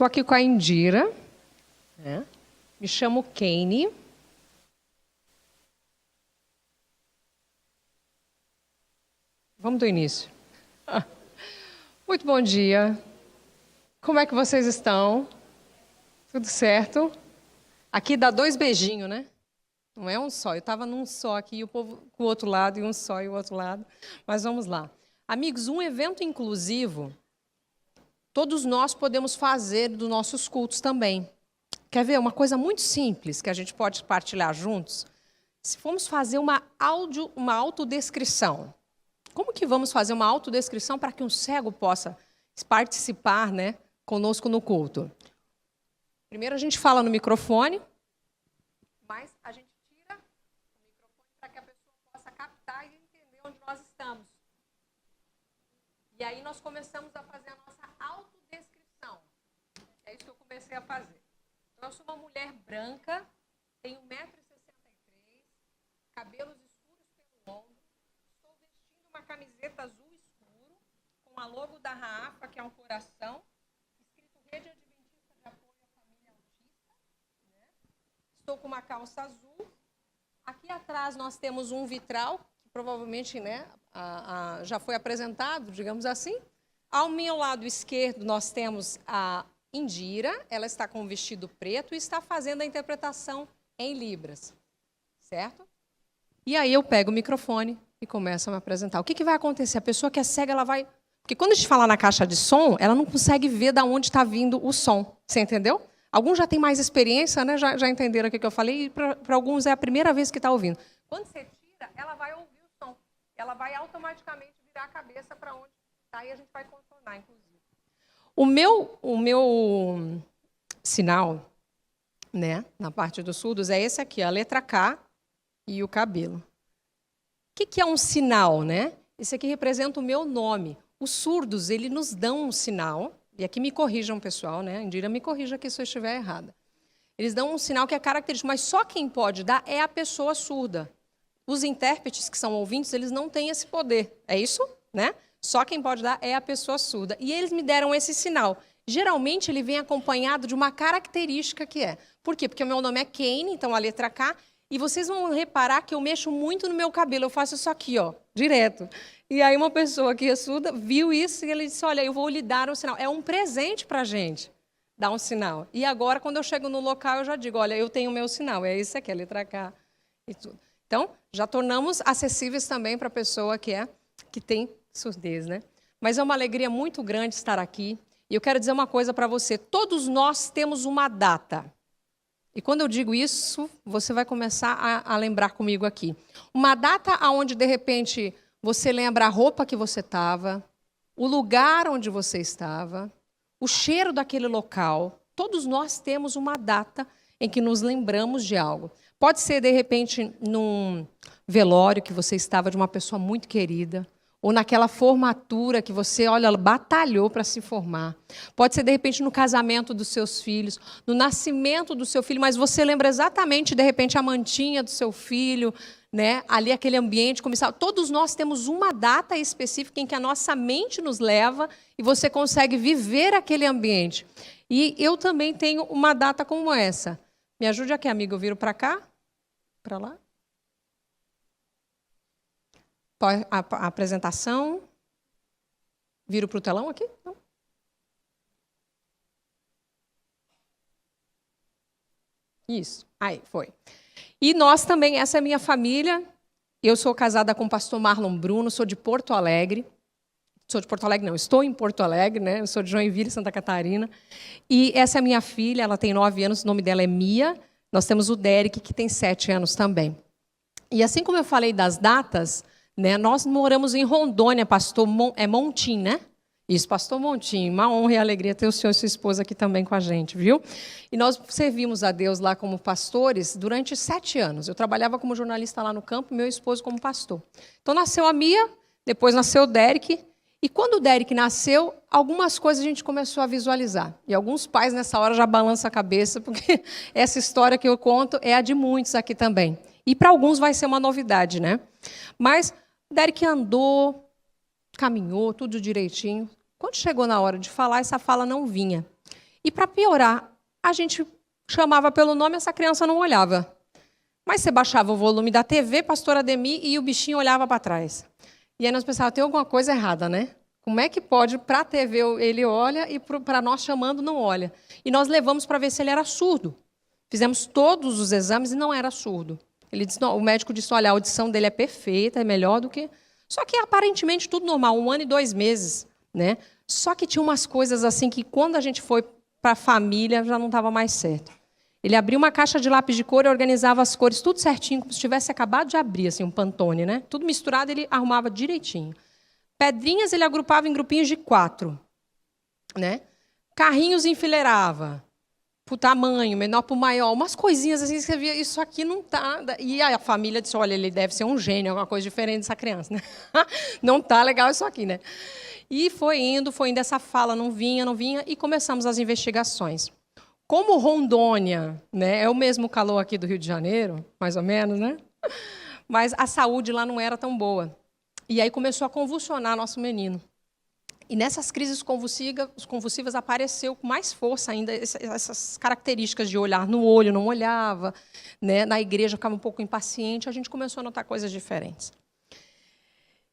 Estou aqui com a Indira, né? Me chamo Kane. Vamos do início. Muito bom dia. Como é que vocês estão? Tudo certo? Aqui dá 2 beijinhos, né? Não é um só. Eu estava num só aqui, e o povo com o outro lado, e um só e o outro lado. Mas vamos lá. Amigos, um evento inclusivo, todos nós podemos fazer dos nossos cultos também. Quer ver uma coisa muito simples que a gente pode partilhar juntos? Se formos fazer uma autodescrição, como que vamos fazer uma autodescrição para que um cego possa participar, né, conosco no culto? Primeiro a gente fala no microfone, mas a gente tira o microfone para que a pessoa possa captar e entender onde nós estamos. E aí nós começamos a fazer a nossa autodescrição. É isso que eu comecei a fazer. Então, eu sou uma mulher branca, tenho 1,63 m, cabelos escuros pelo ombro, estou vestindo uma camiseta azul escuro, com a logo da Raafa, que é um coração, escrito Rede Adventista de Apoio à Família Autista. Né? Estou com uma calça azul. Aqui atrás nós temos um vitral, que provavelmente, né, já foi apresentado, digamos assim. Ao meu lado esquerdo nós temos a Indira, ela está com um vestido preto e está fazendo a interpretação em Libras, certo? E aí eu pego o microfone e começo a me apresentar. O que vai acontecer? A pessoa que é cega, ela vai... Porque quando a gente fala na caixa de som, ela não consegue ver de onde está vindo o som, você entendeu? Alguns já têm mais experiência, né? Já entenderam o que eu falei, e para alguns é a primeira vez que está ouvindo. Quando você tira, ela vai ouvir o som. Ela vai automaticamente virar a cabeça para onde está e a gente vai contornar, inclusive. O meu sinal, né, na parte dos surdos, é esse aqui, a letra K e o cabelo. O que é um sinal, né? Esse aqui representa o meu nome. Os surdos, eles nos dão um sinal, e aqui me corrijam, pessoal, né? Indira, me corrija aqui se eu estiver errada. Eles dão um sinal que é característico, mas só quem pode dar é a pessoa surda. Os intérpretes, que são ouvintes, eles não têm esse poder. É isso? Né? Só quem pode dar é a pessoa surda. E eles me deram esse sinal. Geralmente, ele vem acompanhado de uma característica que é. Por quê? Porque o meu nome é Kane, então a letra K, e vocês vão reparar que eu mexo muito no meu cabelo. Eu faço isso aqui, ó, direto. E aí uma pessoa que é surda viu isso e ele disse, olha, eu vou lhe dar um sinal. É um presente para a gente dar um sinal. E agora, quando eu chego no local, eu já digo, olha, eu tenho o meu sinal. É isso aqui, a letra K e tudo. Então, já tornamos acessíveis também para a pessoa que tem surdez, né? Mas é uma alegria muito grande estar aqui. E eu quero dizer uma coisa para você. Todos nós temos uma data. E quando eu digo isso, você vai começar a lembrar comigo aqui. Uma data onde, de repente, você lembra a roupa que você estava, o lugar onde você estava, o cheiro daquele local. Todos nós temos uma data em que nos lembramos de algo. Pode ser, de repente, num velório que você estava de uma pessoa muito querida, ou naquela formatura que você, olha, batalhou para se formar. Pode ser, de repente, no casamento dos seus filhos, no nascimento do seu filho, mas você lembra exatamente, de repente, a mantinha do seu filho, né? Ali aquele ambiente começava. Todos nós temos uma data específica em que a nossa mente nos leva e você consegue viver aquele ambiente. E eu também tenho uma data como essa. Me ajude aqui, amigo, eu viro para cá, para lá. A apresentação. Viro para o telão aqui? Não. Isso. Aí, foi. E nós também, essa é a minha família. Eu sou casada com o pastor Marlon Bruno, sou de Porto Alegre. Sou de Porto Alegre, não, estou em Porto Alegre, né? Eu sou de Joinville, Santa Catarina. E essa é a minha filha, ela tem 9 anos, o nome dela é Mia. Nós temos o Derek, que tem 7 anos também. E assim como eu falei das datas, né, nós moramos em Rondônia, pastor Montim, né? Isso, pastor Montim, uma honra e alegria ter o senhor e sua esposa aqui também com a gente, viu? E nós servimos a Deus lá como pastores durante 7 anos. Eu trabalhava como jornalista lá no campo, meu esposo como pastor. Então nasceu a Mia, depois nasceu o Derek, e quando o Derek nasceu, algumas coisas a gente começou a visualizar. E alguns pais nessa hora já balançam a cabeça, porque essa história que eu conto é a de muitos aqui também. E para alguns vai ser uma novidade, né? Mas o Derek andou, caminhou, tudo direitinho. Quando chegou na hora de falar, essa fala não vinha. E, para piorar, a gente chamava pelo nome, essa criança não olhava. Mas você baixava o volume da TV, pastor Ademir, e o bichinho olhava para trás. E aí nós pensávamos, tem alguma coisa errada, né? Como é que pode, para a TV ele olha e para nós chamando não olha? E nós levamos para ver se ele era surdo. Fizemos todos os exames e não era surdo. Ele disse, não, o médico disse, olha, a audição dele é perfeita, é melhor do que... Só que aparentemente tudo normal, 1 ano e 2 meses, né? Só que tinha umas coisas assim que quando a gente foi para a família já não estava mais certo. Ele abria uma caixa de lápis de cor e organizava as cores tudo certinho, como se tivesse acabado de abrir, assim, um Pantone, né? Tudo misturado, ele arrumava direitinho. Pedrinhas ele agrupava em grupinhos de 4, né? Carrinhos enfileirava, para o tamanho, menor para o maior, umas coisinhas assim, você via, isso aqui não está... E a família disse, olha, ele deve ser um gênio, alguma coisa diferente dessa criança, né? Não está legal isso aqui, né? E foi indo, essa fala não vinha, e começamos as investigações. Como Rondônia, né, é o mesmo calor aqui do Rio de Janeiro, mais ou menos, né? Mas a saúde lá não era tão boa. E aí começou a convulsionar nosso menino. E nessas crises convulsivas apareceu com mais força ainda essas características de olhar no olho, não olhava, né? Na igreja ficava um pouco impaciente, a gente começou a notar coisas diferentes.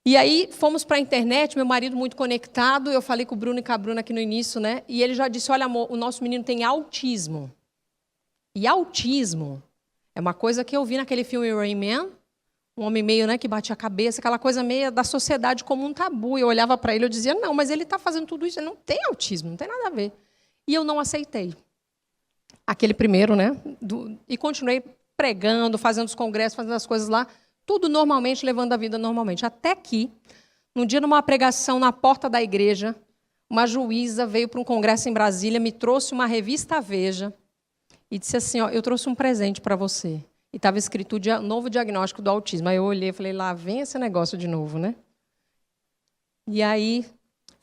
E aí fomos para a internet, meu marido muito conectado, eu falei com o Bruno e com a Bruna aqui no início, né? E ele já disse, olha, amor, o nosso menino tem autismo. E autismo é uma coisa que eu vi naquele filme Rain Man, um homem meio, né, que batia a cabeça, aquela coisa meio da sociedade como um tabu. Eu olhava para ele e dizia, não, mas ele está fazendo tudo isso, ele não tem autismo, não tem nada a ver. E eu não aceitei. Aquele primeiro, né? E continuei pregando, fazendo os congressos, fazendo as coisas lá, tudo normalmente, levando a vida normalmente. Até que, num dia, numa pregação na porta da igreja, uma juíza veio para um congresso em Brasília, me trouxe uma revista Veja e disse assim, ó, eu trouxe um presente para você. E estava escrito o novo diagnóstico do autismo. Aí eu olhei e falei, lá vem esse negócio de novo, né? E aí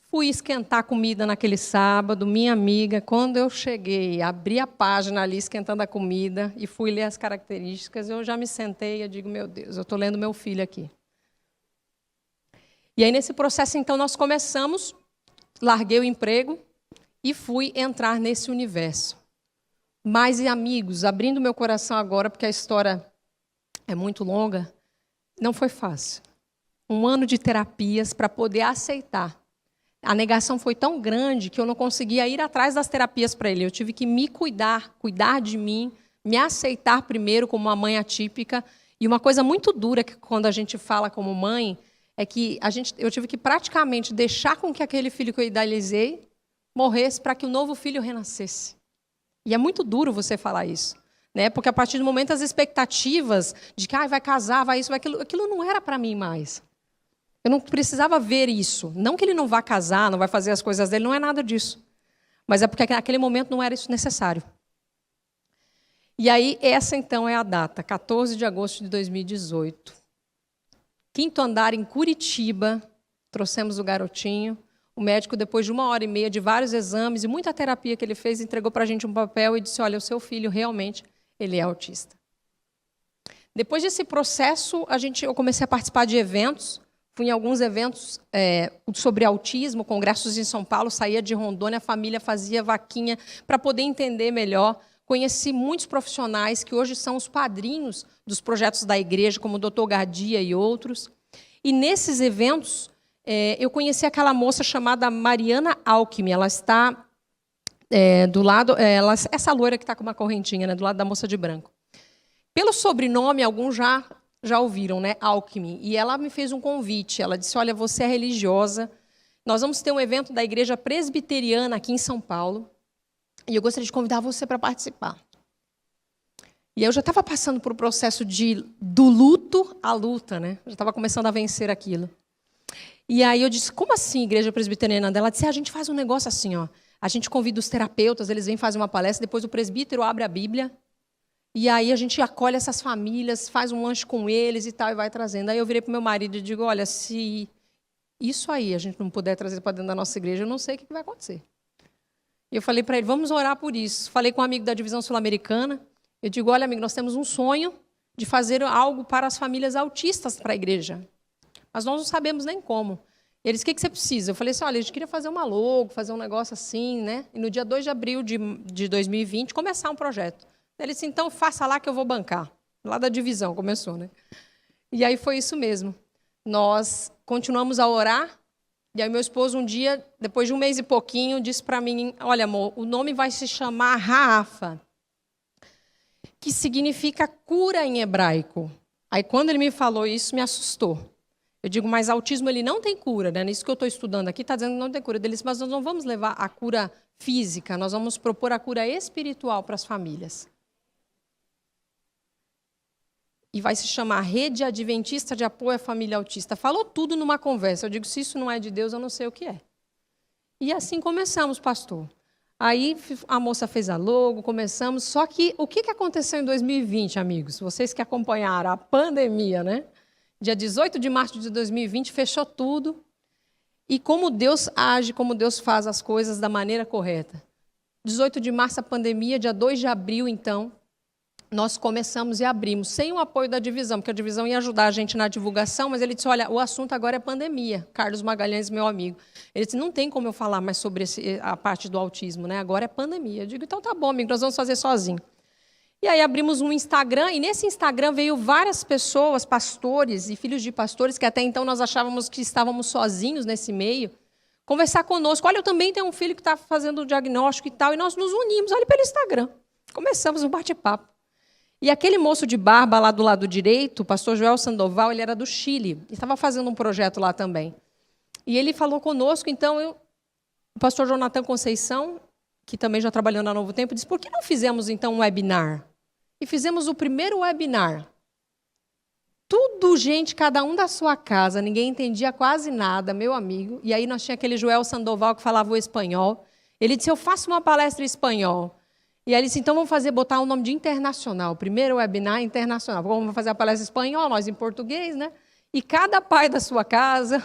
fui esquentar comida naquele sábado, minha amiga, quando eu cheguei, abri a página ali esquentando a comida e fui ler as características, eu já me sentei e digo, meu Deus, eu estou lendo meu filho aqui. E aí, nesse processo, então, nós começamos, larguei o emprego e fui entrar nesse universo. Mas, amigos, abrindo meu coração agora, porque a história é muito longa, não foi fácil. 1 ano de terapias para poder aceitar. A negação foi tão grande que eu não conseguia ir atrás das terapias para ele. Eu tive que me cuidar de mim, me aceitar primeiro como uma mãe atípica. E uma coisa muito dura que quando a gente fala como mãe é que eu tive que praticamente deixar com que aquele filho que eu idealizei morresse para que o novo filho renascesse. E é muito duro você falar isso, né? Porque a partir do momento as expectativas de que vai casar, vai isso, vai aquilo não era para mim mais. Eu não precisava ver isso. Não que ele não vá casar, não vai fazer as coisas dele, não é nada disso. Mas é porque naquele momento não era isso necessário. E aí, essa então é a data, 14 de agosto de 2018. 5º andar em Curitiba, trouxemos o garotinho. O médico, depois de 1h30 de vários exames e muita terapia que ele fez, entregou para a gente um papel e disse, olha, o seu filho realmente ele é autista. Depois desse processo, eu comecei a participar de eventos. Fui em alguns eventos sobre autismo, congressos em São Paulo, saía de Rondônia, a família fazia vaquinha para poder entender melhor. Conheci muitos profissionais que hoje são os padrinhos dos projetos da igreja, como o Dr. Gardia e outros. E nesses eventos, eu conheci aquela moça chamada Mariana Alckmin. Ela está do lado... essa loira que está com uma correntinha, né, do lado da moça de branco. Pelo sobrenome, alguns já ouviram, né? Alckmin. E ela me fez um convite. Ela disse, olha, você é religiosa. Nós vamos ter um evento da Igreja Presbiteriana aqui em São Paulo. E eu gostaria de convidar você para participar. E eu já estava passando por um processo do luto à luta, né? Eu já estava começando a vencer aquilo. E aí eu disse, como assim, Igreja Presbiteriana? Ela disse, a gente faz um negócio assim, ó. A gente convida os terapeutas, eles vêm fazer uma palestra, depois o presbítero abre a Bíblia. E aí a gente acolhe essas famílias, faz um lanche com eles e tal, e vai trazendo. Aí eu virei para o meu marido e digo, olha, se isso aí a gente não puder trazer para dentro da nossa igreja, eu não sei o que vai acontecer. E eu falei para ele, vamos orar por isso. Falei com um amigo da Divisão Sul-Americana. Eu digo, olha, amigo, nós temos um sonho de fazer algo para as famílias autistas para a igreja. Mas nós não sabemos nem como. Eles, o que você precisa? Eu falei assim, olha, a gente queria fazer uma logo, fazer um negócio assim, né? E no dia 2 de abril de 2020, começar um projeto. Ele disse, então, faça lá que eu vou bancar. Lá da divisão começou, né? E aí foi isso mesmo. Nós continuamos a orar, e aí meu esposo um dia, depois de um mês e pouquinho, disse para mim, olha, amor, o nome vai se chamar Rafa, que significa cura em hebraico. Aí, quando ele me falou isso, me assustou. Eu digo, mas autismo ele não tem cura, né? Nisso que eu estou estudando aqui, está dizendo que não tem cura. Ele disse, mas nós não vamos levar a cura física, nós vamos propor a cura espiritual para as famílias. E vai se chamar Rede Adventista de Apoio à Família Autista. Falou tudo numa conversa. Eu digo, se isso não é de Deus, eu não sei o que é. E assim começamos, pastor. Aí a moça fez a logo, começamos. Só que o que aconteceu em 2020, amigos? Vocês que acompanharam a pandemia, né? Dia 18 de março de 2020, fechou tudo. E como Deus age, como Deus faz as coisas da maneira correta. 18 de março, a pandemia. Dia 2 de abril, então, nós começamos e abrimos, sem o apoio da divisão, porque a divisão ia ajudar a gente na divulgação, mas ele disse, olha, o assunto agora é pandemia. Carlos Magalhães, meu amigo. Ele disse, não tem como eu falar mais sobre a parte do autismo, né? Agora é pandemia. Eu digo, então tá bom, amigo, nós vamos fazer sozinho. E aí abrimos um Instagram, e nesse Instagram veio várias pessoas, pastores e filhos de pastores, que até então nós achávamos que estávamos sozinhos nesse meio, conversar conosco. Olha, eu também tenho um filho que está fazendo o diagnóstico e tal, e nós nos unimos, olha, pelo Instagram. Começamos um bate-papo. E aquele moço de barba lá do lado direito, o pastor Joel Sandoval, ele era do Chile, e estava fazendo um projeto lá também. E ele falou conosco, então, o pastor Jonathan Conceição, que também já trabalhou na Novo Tempo, disse, por que não fizemos, então, um webinar? E fizemos o primeiro webinar. Tudo, gente, cada um da sua casa, ninguém entendia quase nada, meu amigo. E aí nós tínhamos aquele Joel Sandoval que falava o espanhol. Ele disse, eu faço uma palestra em espanhol. E aí ele disse, então vamos botar o nome de internacional, primeiro webinar internacional. Vamos fazer a palestra em espanhol, nós em português, né? E cada pai da sua casa,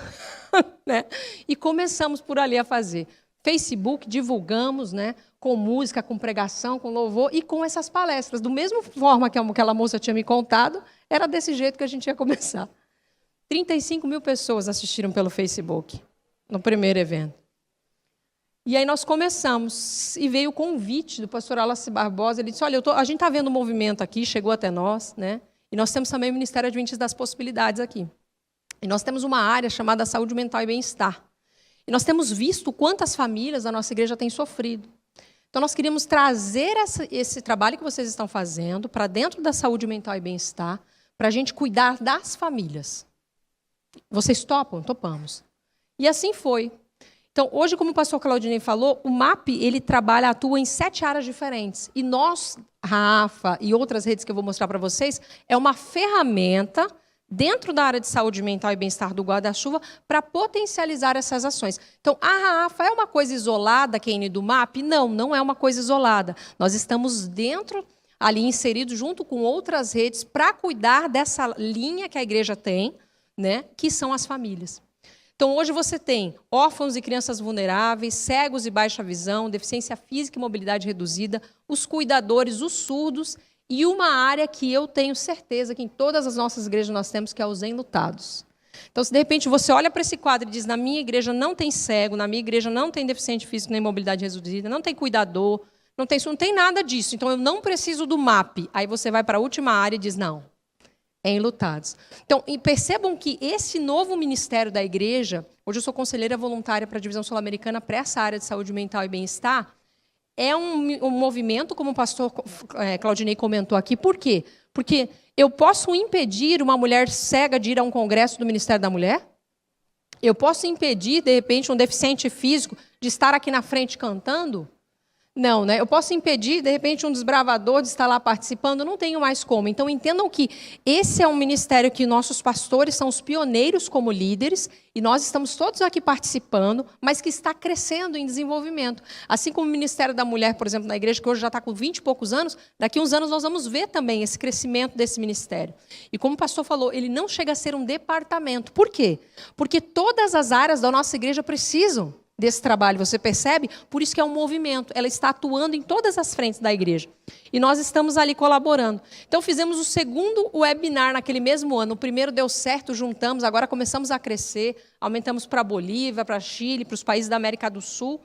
né? E começamos por ali a fazer. Facebook, divulgamos, né? Com música, com pregação, com louvor e com essas palestras. Do mesmo forma que aquela moça tinha me contado, era desse jeito que a gente ia começar. 35 mil pessoas assistiram pelo Facebook, no primeiro evento. E aí nós começamos, e veio o convite do pastor Wallace Barbosa, ele disse, olha, a gente está vendo um movimento aqui, chegou até nós, né? E nós temos também o Ministério Adventista das Possibilidades aqui. E nós temos uma área chamada Saúde Mental e Bem-Estar. E nós temos visto quantas famílias a nossa igreja tem sofrido. Então, nós queríamos trazer esse trabalho que vocês estão fazendo para dentro da saúde mental e bem-estar, para a gente cuidar das famílias. Vocês topam? Topamos. E assim foi. Então, hoje, como o pastor Claudinei falou, o MAP ele atua em 7 áreas diferentes. E nós, Rafa e outras redes que eu vou mostrar para vocês, é uma ferramenta dentro da área de saúde mental e bem-estar do guarda-chuva para potencializar essas ações. Então, a Rafa é uma coisa isolada, Kenny, do MAP? Não, não é uma coisa isolada. Nós estamos dentro, ali inseridos, junto com outras redes, para cuidar dessa linha que a igreja tem, né, que são as famílias. Então, hoje você tem órfãos e crianças vulneráveis, cegos e baixa visão, deficiência física e mobilidade reduzida, os cuidadores, os surdos, e uma área que eu tenho certeza que em todas as nossas igrejas nós temos, que é os enlutados. Então, se de repente você olha para esse quadro e diz, na minha igreja não tem cego, na minha igreja não tem deficiente físico nem mobilidade reduzida, não tem cuidador, não tem nada disso, então eu não preciso do MAP. Aí você vai para a última área e diz, não, é enlutados. Então, e percebam que esse novo ministério da igreja, hoje eu sou conselheira voluntária para a Divisão Sul-Americana para essa área de saúde mental e bem-estar, é um movimento, como o pastor Claudinei comentou aqui. Por quê? Porque eu posso impedir uma mulher cega de ir a um congresso do Ministério da Mulher? Eu posso impedir, de repente, um deficiente físico de estar aqui na frente cantando? Não, né? Eu posso impedir, de repente, um desbravador de estar lá participando? Não tenho mais como. Então, entendam que esse é um ministério que nossos pastores são os pioneiros como líderes, e nós estamos todos aqui participando, mas que está crescendo em desenvolvimento. Assim como o Ministério da Mulher, por exemplo, na igreja, que hoje já está com 20 e poucos anos, daqui a uns anos nós vamos ver também esse crescimento desse ministério. E como o pastor falou, ele não chega a ser um departamento. Por quê? Porque todas as áreas da nossa igreja precisam desse trabalho, você percebe? Por isso que é um movimento, ela está atuando em todas as frentes da igreja. E nós estamos ali colaborando. Então, fizemos o segundo webinar naquele mesmo ano. O primeiro deu certo, juntamos, agora começamos a crescer, aumentamos para a Bolívia, para Chile, para os países da América do Sul.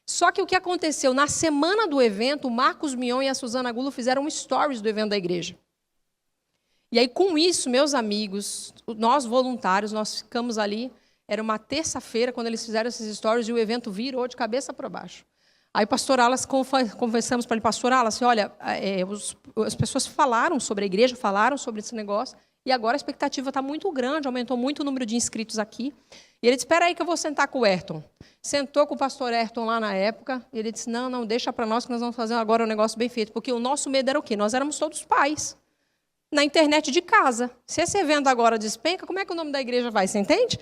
Só que o que aconteceu? Na semana do evento, o Marcos Mion e a Suzana Gulo fizeram um stories do evento da igreja. E aí, com isso, meus amigos, nós voluntários, nós ficamos ali, era uma terça-feira, quando eles fizeram esses stories, e o evento virou de cabeça para baixo. Aí, pastor Alas, conversamos para ele, pastor Alas, olha, as pessoas falaram sobre a igreja, falaram sobre esse negócio, e agora a expectativa está muito grande, aumentou muito o número de inscritos aqui. E ele disse, espera aí que eu vou sentar com o Ayrton. Sentou com o pastor Ayrton lá na época, e ele disse, não, deixa para nós que nós vamos fazer agora um negócio bem feito, porque o nosso medo era o quê? Nós éramos todos pais. Na internet de casa. Se esse evento agora despenca, como é que o nome da igreja vai? Você entende?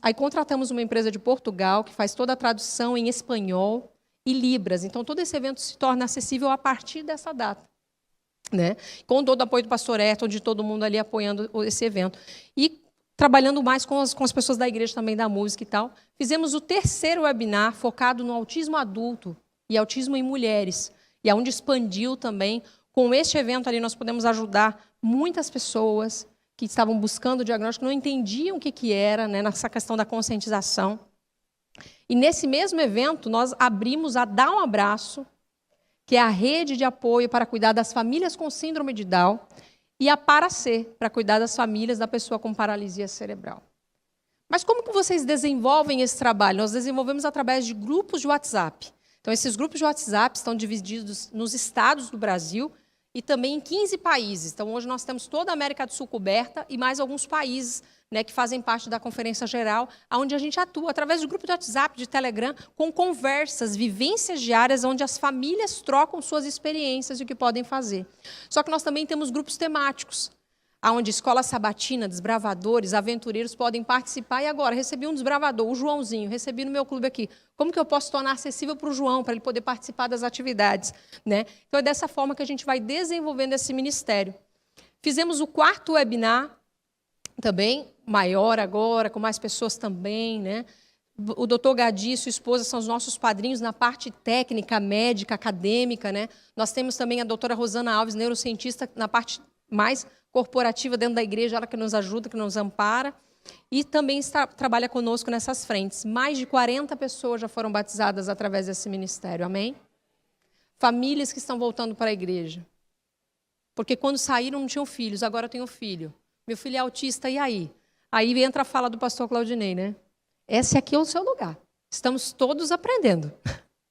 Aí contratamos uma empresa de Portugal que faz toda a tradução em espanhol e libras. Então, todo esse evento se torna acessível a partir dessa data. Né? Com todo o apoio do pastor Ayrton, de todo mundo ali apoiando esse evento. E trabalhando mais com as pessoas da igreja também, da música e tal. Fizemos o terceiro webinar focado no autismo adulto e autismo em mulheres. E é onde expandiu também. Com este evento ali, nós podemos ajudar muitas pessoas que estavam buscando o diagnóstico, não entendiam o que era, né, nessa questão da conscientização. E nesse mesmo evento, nós abrimos a Dá um Abraço, que é a rede de apoio para cuidar das famílias com síndrome de Down, e a Para Ser, para cuidar das famílias da pessoa com paralisia cerebral. Mas como que vocês desenvolvem esse trabalho? Nós desenvolvemos através de grupos de WhatsApp. Então, esses grupos de WhatsApp estão divididos nos estados do Brasil, e também em 15 países. Então, hoje nós temos toda a América do Sul coberta e mais alguns países, né, que fazem parte da Conferência Geral, onde a gente atua através de grupo de WhatsApp, de Telegram, com conversas, vivências diárias, onde as famílias trocam suas experiências e o que podem fazer. Só que nós também temos grupos temáticos, onde escola sabatina, desbravadores, aventureiros podem participar. E agora, recebi um desbravador, o Joãozinho, recebi no meu clube aqui. Como que eu posso tornar acessível para o João, para ele poder participar das atividades? Né? Então, é dessa forma que a gente vai desenvolvendo esse ministério. Fizemos o quarto webinar, também maior agora, com mais pessoas também. Né? O doutor Gadi e sua esposa são os nossos padrinhos na parte técnica, médica, acadêmica. Né? Nós temos também a doutora Rosana Alves, neurocientista, na parte mais corporativa dentro da igreja, ela que nos ajuda, que nos ampara, e também trabalha conosco nessas frentes. Mais de 40 pessoas já foram batizadas através desse ministério, amém? Famílias que estão voltando para a igreja. Porque quando saíram não tinham filhos, agora eu tenho filho. Meu filho é autista, e aí? Aí entra a fala do pastor Claudinei, né? Esse aqui é o seu lugar. Estamos todos aprendendo,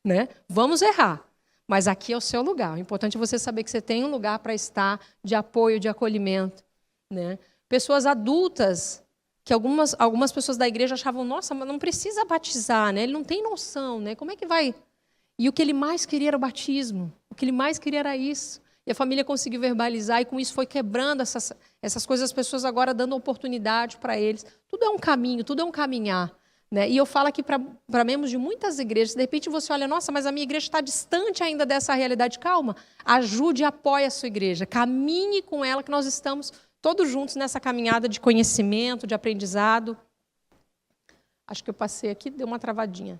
né? Vamos errar. Mas aqui é o seu lugar. O importante é você saber que você tem um lugar para estar, de apoio, de acolhimento. Né? Pessoas adultas, que algumas pessoas da igreja achavam, nossa, mas não precisa batizar, né? Ele não tem noção, né? Como é que vai? E o que ele mais queria era o batismo. O que ele mais queria era isso. E a família conseguiu verbalizar, e com isso foi quebrando essas coisas, as pessoas agora dando oportunidade para eles. Tudo é um caminho, tudo é um caminhar. Né? E eu falo aqui para membros de muitas igrejas, de repente você olha, nossa, mas a minha igreja está distante ainda dessa realidade. Calma, ajude e apoie a sua igreja, caminhe com ela, que nós estamos todos juntos nessa caminhada de conhecimento, de aprendizado. Acho que eu passei aqui, deu uma travadinha.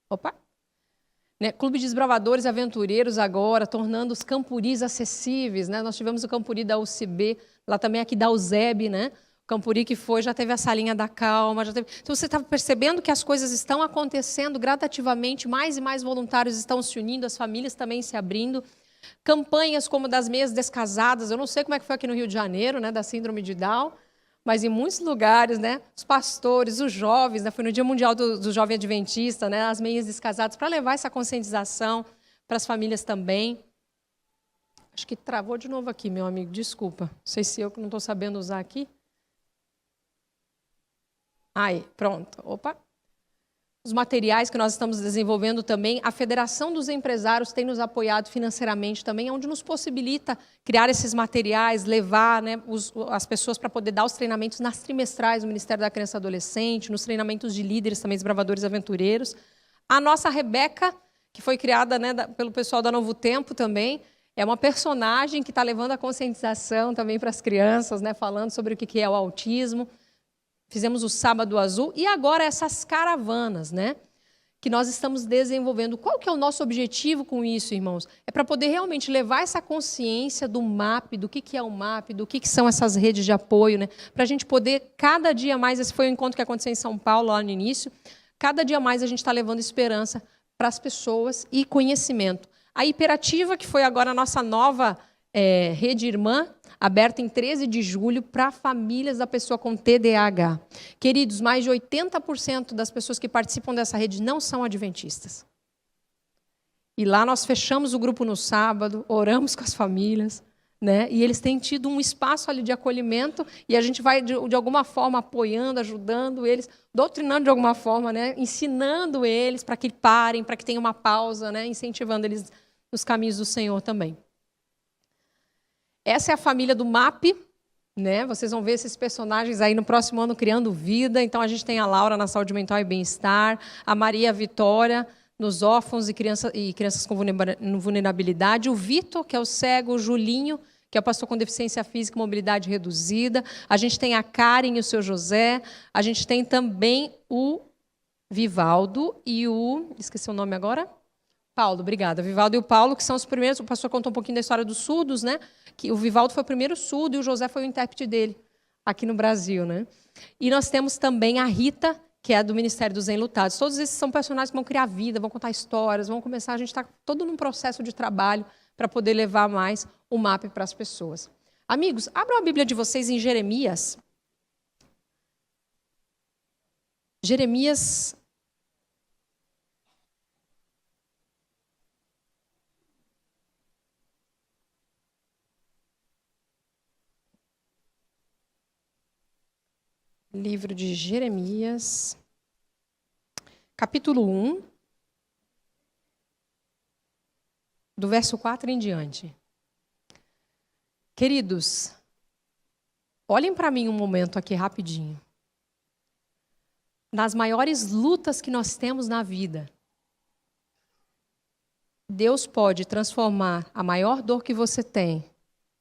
Opa! Né? Clube de Desbravadores Aventureiros agora, tornando os campuris acessíveis. Né? Nós tivemos o campuri da UCB, lá também aqui da USEB, né? Campuri que foi, já teve a salinha da calma. Já teve... Então, você está percebendo que as coisas estão acontecendo gradativamente, mais e mais voluntários estão se unindo, as famílias também se abrindo. Campanhas como das meias descasadas, eu não sei como é que foi aqui no Rio de Janeiro, né, da síndrome de Down, mas em muitos lugares, né, os pastores, os jovens, né, foi no Dia Mundial do Jovem Adventista, né, as meias descasadas, para levar essa conscientização para as famílias também. Acho que travou de novo aqui, meu amigo, desculpa. Não sei se eu que não estou sabendo usar aqui. Aí, pronto. Opa. Os materiais que nós estamos desenvolvendo também, a Federação dos Empresários tem nos apoiado financeiramente também, onde nos possibilita criar esses materiais, levar, né, as pessoas para poder dar os treinamentos nas trimestrais do Ministério da Criança e Adolescente, nos treinamentos de líderes também, desbravadores aventureiros. A nossa Rebeca, que foi criada, né, pelo pessoal da Novo Tempo também, é uma personagem que está levando a conscientização também para as crianças, né, falando sobre o que é o autismo. fizemos o Sábado Azul e agora essas caravanas, né? Que nós estamos desenvolvendo. Qual que é o nosso objetivo com isso, irmãos? É para poder realmente levar essa consciência do MAP, do que é o MAP, do que são essas redes de apoio, né? Para a gente poder, cada dia mais, esse foi o encontro que aconteceu em São Paulo, lá no início, cada dia mais a gente está levando esperança para as pessoas e conhecimento. A Hiperativa, que foi agora a nossa nova rede irmã, aberta em 13 de julho para famílias da pessoa com TDAH. Queridos, mais de 80% das pessoas que participam dessa rede não são adventistas. E lá nós fechamos o grupo no sábado, oramos com as famílias, né? E eles têm tido um espaço ali de acolhimento e a gente vai, de alguma forma, apoiando, ajudando eles, doutrinando de alguma forma, né? Ensinando eles para que parem, para que tenham uma pausa, né? Incentivando eles nos caminhos do Senhor também. Essa é a família do MAP, né? Vocês vão ver esses personagens aí no próximo ano criando vida. Então, a gente tem a Laura na saúde mental e bem-estar, a Maria Vitória nos órfãos e crianças com vulnerabilidade, o Vitor, que é o cego, o Julinho, que é o pastor com deficiência física e mobilidade reduzida, a gente tem a Karen e o seu José, a gente tem também o Vivaldo e o... esqueci o nome agora? Paulo, obrigada. Vivaldo e o Paulo, que são os primeiros, o pastor contou um pouquinho da história dos surdos, né? Que o Vivaldo foi o primeiro surdo e o José foi o intérprete dele, aqui no Brasil, né? E nós temos também a Rita, que é do Ministério dos Enlutados. Todos esses são personagens que vão criar vida, vão contar histórias, vão começar, a gente está todo num processo de trabalho para poder levar mais o MAP para as pessoas. Amigos, abram a Bíblia de vocês em Jeremias. Jeremias... Livro de Jeremias, capítulo 1, do verso 4 em diante. Queridos, olhem para mim um momento aqui rapidinho. Nas maiores lutas que nós temos na vida, Deus pode transformar a maior dor que você tem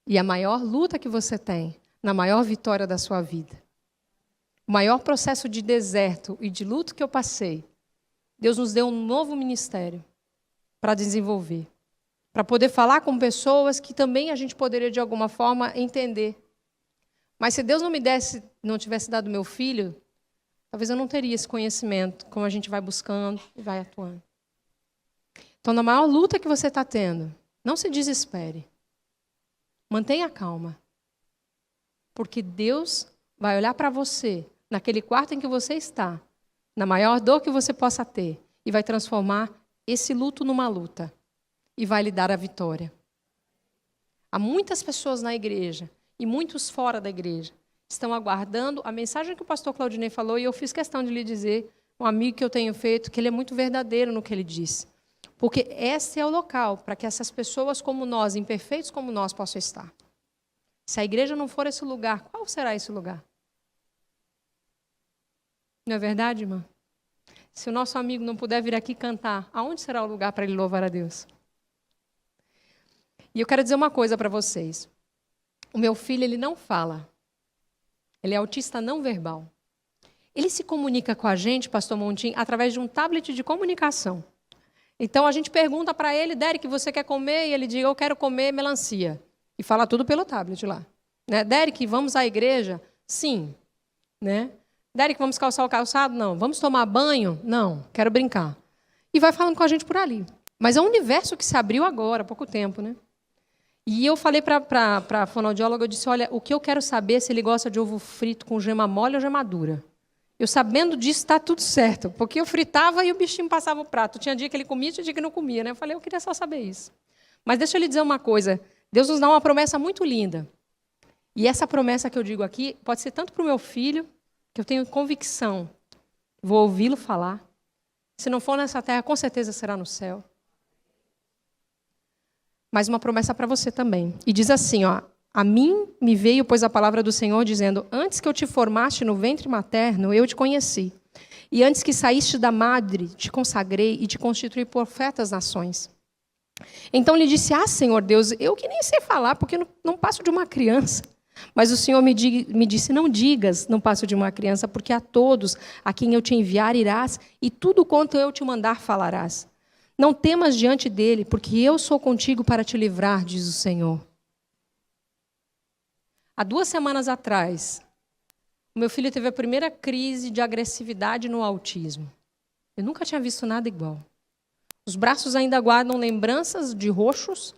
e a maior luta que você tem na maior vitória da sua vida. O maior processo de deserto e de luto que eu passei, Deus nos deu um novo ministério para desenvolver, para poder falar com pessoas que também a gente poderia, de alguma forma, entender. Mas se Deus não tivesse dado meu filho, talvez eu não teria esse conhecimento, como a gente vai buscando e vai atuando. Então, na maior luta que você está tendo, não se desespere. Mantenha calma. Porque Deus vai olhar para você, naquele quarto em que você está, na maior dor que você possa ter, e vai transformar esse luto numa luta, e vai lhe dar a vitória. Há muitas pessoas na igreja, e muitos fora da igreja, estão aguardando a mensagem que o pastor Claudinei falou, e eu fiz questão de lhe dizer, um amigo que eu tenho feito, que ele é muito verdadeiro no que ele disse. Porque esse é o local para que essas pessoas como nós, imperfeitos como nós, possam estar. Se a igreja não for esse lugar, qual será esse lugar? Não é verdade, irmã? Se o nosso amigo não puder vir aqui cantar, aonde será o lugar para ele louvar a Deus? E eu quero dizer uma coisa para vocês. O meu filho, ele não fala. Ele é autista não verbal. Ele se comunica com a gente, pastor Montim, através de um tablet de comunicação. Então, a gente pergunta para ele, Derek, você quer comer? E ele diz, eu quero comer melancia. E fala tudo pelo tablet lá. Né? Derek, vamos à igreja? Sim. Né? Derek, vamos calçar o calçado? Não. Vamos tomar banho? Não. Quero brincar. E vai falando com a gente por ali. Mas é um universo que se abriu agora, há pouco tempo, né? E eu falei para a fonoaudióloga, eu disse, olha, o que eu quero saber é se ele gosta de ovo frito com gema mole ou gema dura. Eu sabendo disso, está tudo certo. Porque eu fritava e o bichinho passava o prato. Tinha dia que ele comia, tinha dia que não comia. Né? Eu falei, eu queria só saber isso. Mas deixa eu lhe dizer uma coisa. Deus nos dá uma promessa muito linda. E essa promessa que eu digo aqui pode ser tanto para o meu filho, que eu tenho convicção, vou ouvi-lo falar. Se não for nessa terra, com certeza será no céu. Mas uma promessa para você também. E diz assim, ó, a mim me veio, pois, a palavra do Senhor, dizendo, antes que eu te formaste no ventre materno, eu te conheci. E antes que saíste da madre, te consagrei e te constituí profeta às nações. Então lhe disse, Senhor Deus, eu que nem sei falar, porque não passo de uma criança. Mas o Senhor me disse, não digas, não passo de uma criança, porque a todos a quem eu te enviar irás, e tudo quanto eu te mandar falarás. Não temas diante dele, porque eu sou contigo para te livrar, diz o Senhor. Há 2 semanas atrás, o meu filho teve a primeira crise de agressividade no autismo. Eu nunca tinha visto nada igual. Os braços ainda guardam lembranças de roxos,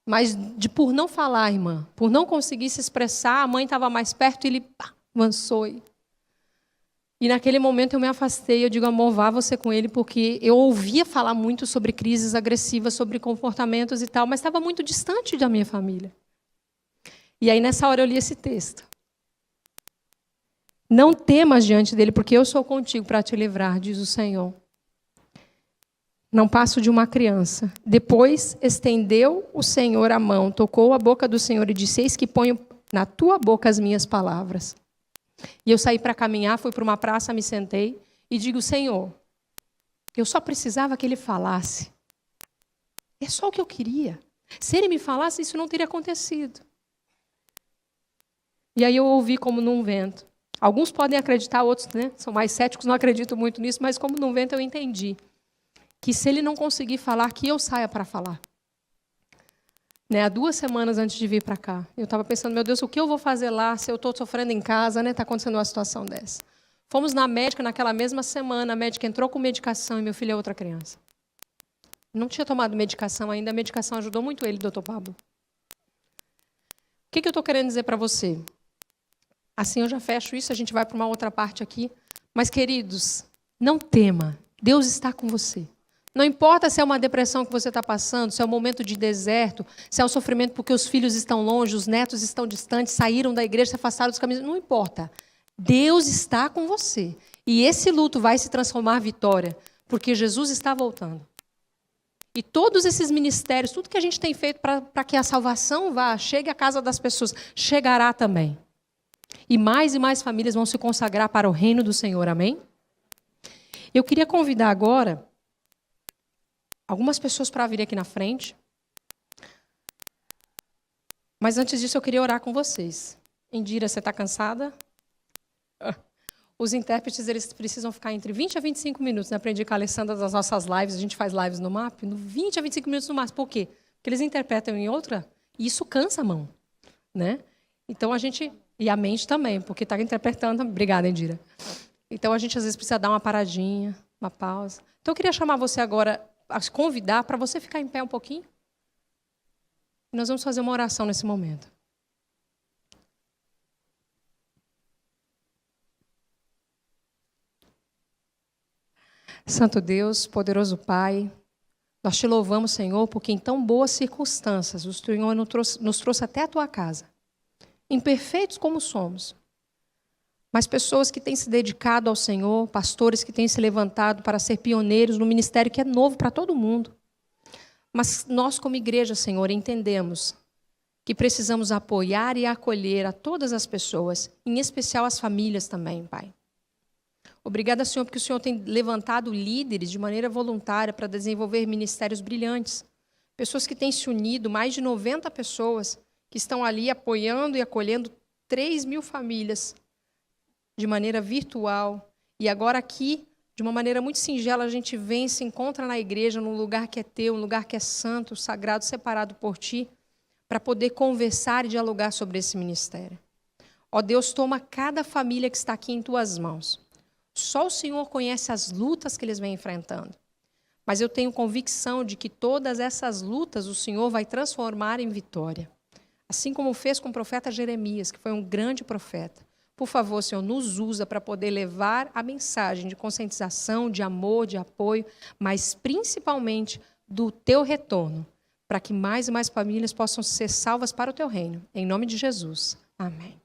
mas por não falar, irmã, por não conseguir se expressar, a mãe estava mais perto e ele avançou. E naquele momento eu me afastei, eu digo, amor, vá você com ele, porque eu ouvia falar muito sobre crises agressivas, sobre comportamentos e tal, mas estava muito distante da minha família. E aí nessa hora eu li esse texto. Não temas diante dele, porque eu sou contigo para te livrar, diz o Senhor. Não passo de uma criança. Depois estendeu o Senhor a mão, tocou a boca do Senhor e disse, eis que ponho na tua boca as minhas palavras. E eu saí para caminhar, fui para uma praça, me sentei e digo, Senhor, eu só precisava que ele falasse. É só o que eu queria. Se ele me falasse, isso não teria acontecido. E aí eu ouvi como num vento. Alguns podem acreditar, outros, são mais céticos, não acreditam muito nisso, mas como num vento eu entendi. Que se ele não conseguir falar, que eu saia para falar. Há 2 semanas antes de vir para cá, eu estava pensando, meu Deus, o que eu vou fazer lá se eu estou sofrendo em casa, está acontecendo uma situação dessa. Fomos na médica naquela mesma semana, a médica entrou com medicação e meu filho é outra criança. Não tinha tomado medicação ainda, a medicação ajudou muito ele, doutor Pablo. O que eu estou querendo dizer para você? Assim eu já fecho isso, a gente vai para uma outra parte aqui. Mas, queridos, não tema, Deus está com você. Não importa se é uma depressão que você está passando, se é um momento de deserto, se é um sofrimento porque os filhos estão longe, os netos estão distantes, saíram da igreja, se afastaram dos caminhos, não importa. Deus está com você. E esse luto vai se transformar em vitória, porque Jesus está voltando. E todos esses ministérios, tudo que a gente tem feito para que a salvação chegue à casa das pessoas, chegará também. E mais famílias vão se consagrar para o reino do Senhor, amém? Eu queria convidar agora algumas pessoas para virem aqui na frente. Mas antes disso, eu queria orar com vocês. Indira, você está cansada? Os intérpretes, eles precisam ficar entre 20 a 25 minutos. Aprendi com a Alessandra das nossas lives, a gente faz lives no MAP, 20 a 25 minutos no máximo. Por quê? Porque eles interpretam em outra, e isso cansa a mão. Então, a gente... E a mente também, porque está interpretando... Obrigada, Indira. Então, a gente, às vezes, precisa dar uma paradinha, uma pausa. Então, eu queria chamar você agora... convidar para você ficar em pé um pouquinho. E nós vamos fazer uma oração nesse momento. Santo Deus, poderoso Pai, nós te louvamos, Senhor, porque em tão boas circunstâncias o Senhor nos trouxe até a tua casa. Imperfeitos como somos, mas pessoas que têm se dedicado ao Senhor, pastores que têm se levantado para ser pioneiros no ministério que é novo para todo mundo. Mas nós, como igreja, Senhor, entendemos que precisamos apoiar e acolher a todas as pessoas, em especial as famílias também, Pai. Obrigada, Senhor, porque o Senhor tem levantado líderes de maneira voluntária para desenvolver ministérios brilhantes. Pessoas que têm se unido, mais de 90 pessoas, que estão ali apoiando e acolhendo 3.000 famílias, de maneira virtual. E agora aqui, de uma maneira muito singela, a gente vem e se encontra na igreja, num lugar que é teu, um lugar que é santo, sagrado, separado por ti, para poder conversar e dialogar sobre esse ministério. Ó Deus, toma cada família que está aqui em tuas mãos. Só o Senhor conhece as lutas que eles vêm enfrentando. Mas eu tenho convicção de que todas essas lutas o Senhor vai transformar em vitória. Assim como fez com o profeta Jeremias, que foi um grande profeta. Por favor, Senhor, nos usa para poder levar a mensagem de conscientização, de amor, de apoio, mas principalmente do teu retorno, para que mais e mais famílias possam ser salvas para o teu reino. Em nome de Jesus. Amém.